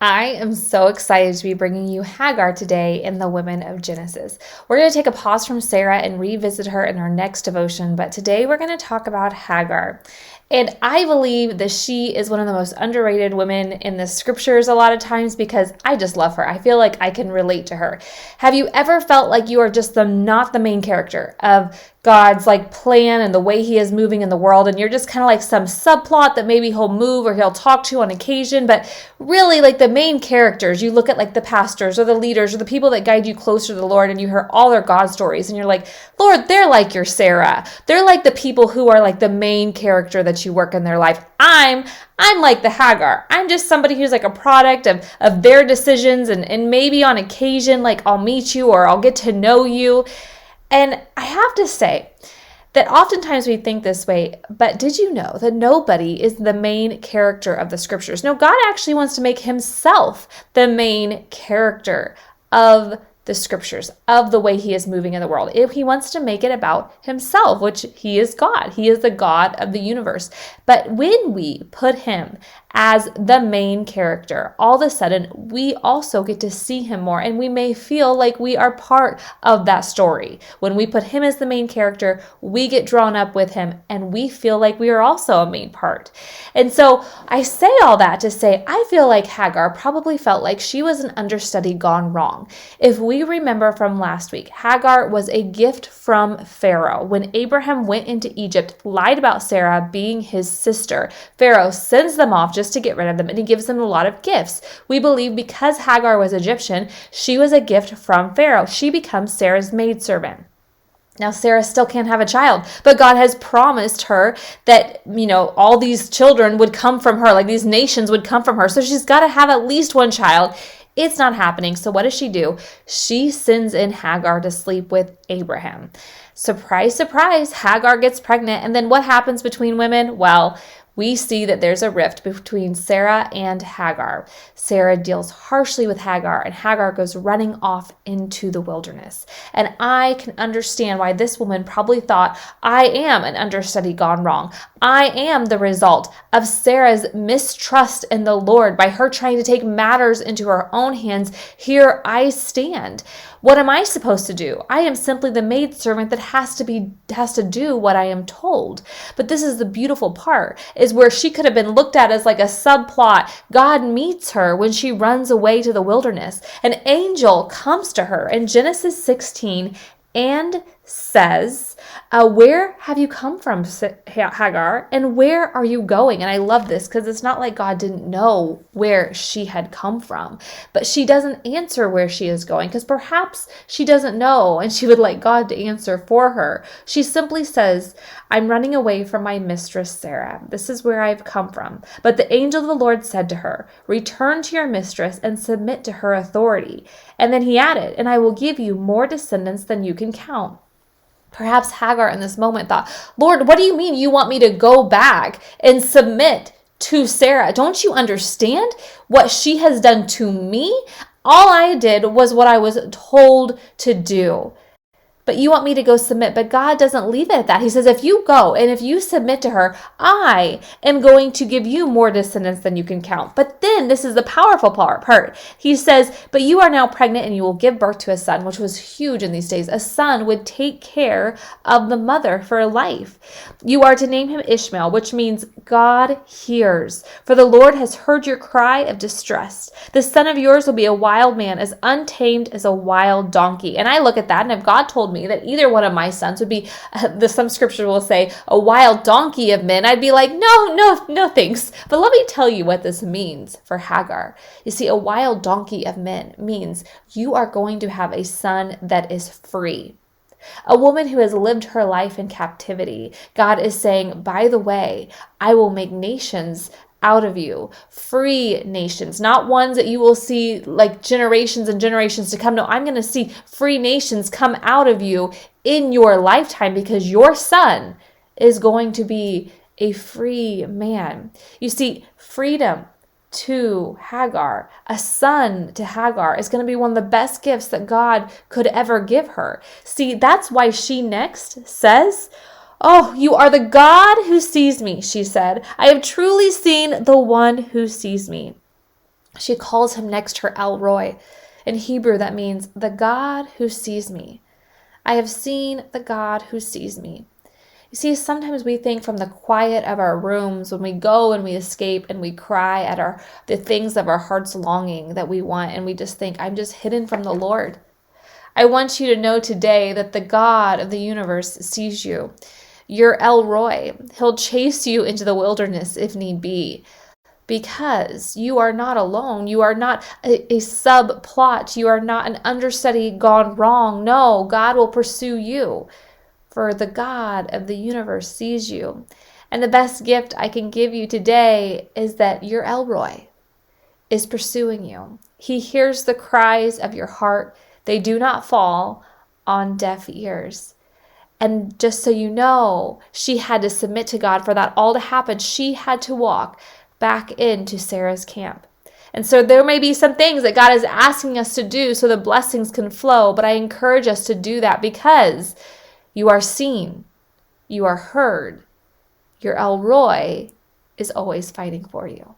I am so excited to be bringing you Hagar today in the Women of Genesis. We're going to take a pause from Sarah and revisit her in our next devotion, but today we're going to talk about Hagar. And I believe that she is one of the most underrated women in the scriptures a lot of times because I just love her. I feel like I can relate to her. Have you ever felt like you are just not the main character of God's plan and the way he is moving in the world, and you're just kind of like some subplot that maybe he'll move or he'll talk to on occasion, but really the main characters, you look at the pastors or the leaders or the people that guide you closer to the Lord, and you hear all their God stories and you're like, Lord, they're like your Sarah. They're like the people who are the main character that you work in their life. I'm like the Hagar. I'm just somebody who's a product of their decisions, and maybe on occasion I'll meet you or I'll get to know you. And I have to say that oftentimes we think this way, but did you know that nobody is the main character of the scriptures? No, God actually wants to make himself the main character of the scriptures, of the way he is moving in the world. If he wants to make it about himself, which he is God. He is the God of the universe. But when we put him as the main character, all of a sudden we also get to see him more, and we may feel like we are part of that story. When we put him as the main character, we get drawn up with him and we feel like we are also a main part. And so I say all that to say, I feel like Hagar probably felt like she was an understudy gone wrong. If we remember from last week, Hagar was a gift from Pharaoh. When Abraham went into Egypt, lied about Sarah being his sister, Pharaoh sends them off just to get rid of them, and he gives them a lot of gifts. We believe because Hagar was Egyptian, she was a gift from Pharaoh. She becomes Sarah's maidservant. Now, Sarah still can't have a child, but God has promised her that, all these children would come from her, these nations would come from her. So she's got to have at least one child. It's not happening. So what does she do? She sends in Hagar to sleep with Abraham. Surprise, surprise, Hagar gets pregnant. And then what happens between women? Well, we see that there's a rift between Sarah and Hagar. Sarah deals harshly with Hagar, and Hagar goes running off into the wilderness. And I can understand why this woman probably thought, I am an understudy gone wrong. I am the result of Sarah's mistrust in the Lord by her trying to take matters into her own hands. Here I stand. What am I supposed to do? I am simply the maidservant that has to do what I am told. But this is the beautiful part, is where she could have been looked at as a subplot. God meets her when she runs away to the wilderness. An angel comes to her in Genesis 16 and says, where have you come from, Hagar, and where are you going? And I love this because it's not like God didn't know where she had come from, but she doesn't answer where she is going because perhaps she doesn't know and she would like God to answer for her. She simply says, I'm running away from my mistress Sarah. This is where I've come from. But the angel of the Lord said to her, return to your mistress and submit to her authority. And then he added, and I will give you more descendants than you can count. Perhaps Hagar in this moment thought, Lord, what do you mean you want me to go back and submit to Sarah? Don't you understand what she has done to me? All I did was what I was told to do. But you want me to go submit. But God doesn't leave it at that. He says, if you go and if you submit to her, I am going to give you more descendants than you can count. But then this is the powerful part. He says, but you are now pregnant and you will give birth to a son, which was huge in these days. A son would take care of the mother for life. You are to name him Ishmael, which means God hears. For the Lord has heard your cry of distress. The son of yours will be a wild man, as untamed as a wild donkey. And I look at that, and if God told me that either one of my sons would be, some scripture will say, a wild donkey of men, I'd be like, no, thanks. But let me tell you what this means for Hagar. You see, a wild donkey of men means you are going to have a son that is free. A woman who has lived her life in captivity. God is saying, by the way, I will make nations out of you, free nations, not ones that you will see generations and generations to come. No, I'm going to see free nations come out of you in your lifetime because your son is going to be a free man. You see, freedom to Hagar, a son to Hagar, is going to be one of the best gifts that God could ever give her. See, that's why she next says, oh, you are the God who sees me, she said. I have truly seen the one who sees me. She calls him next her Elroy. In Hebrew, that means the God who sees me. I have seen the God who sees me. You see, sometimes we think from the quiet of our rooms when we go and we escape and we cry at the things of our heart's longing that we want, and we just think, I'm just hidden from the Lord. I want you to know today that the God of the universe sees you. You're Elroy. He'll chase you into the wilderness if need be, because you are not alone. You are not a subplot. You are not an understudy gone wrong. No, God will pursue you, for the God of the universe sees you. And the best gift I can give you today is that your Elroy is pursuing you. He hears the cries of your heart. They do not fall on deaf ears. And just so you know, she had to submit to God for that all to happen. She had to walk back into Sarah's camp. And so there may be some things that God is asking us to do so the blessings can flow, but I encourage us to do that because you are seen, you are heard. Your Elroy is always fighting for you.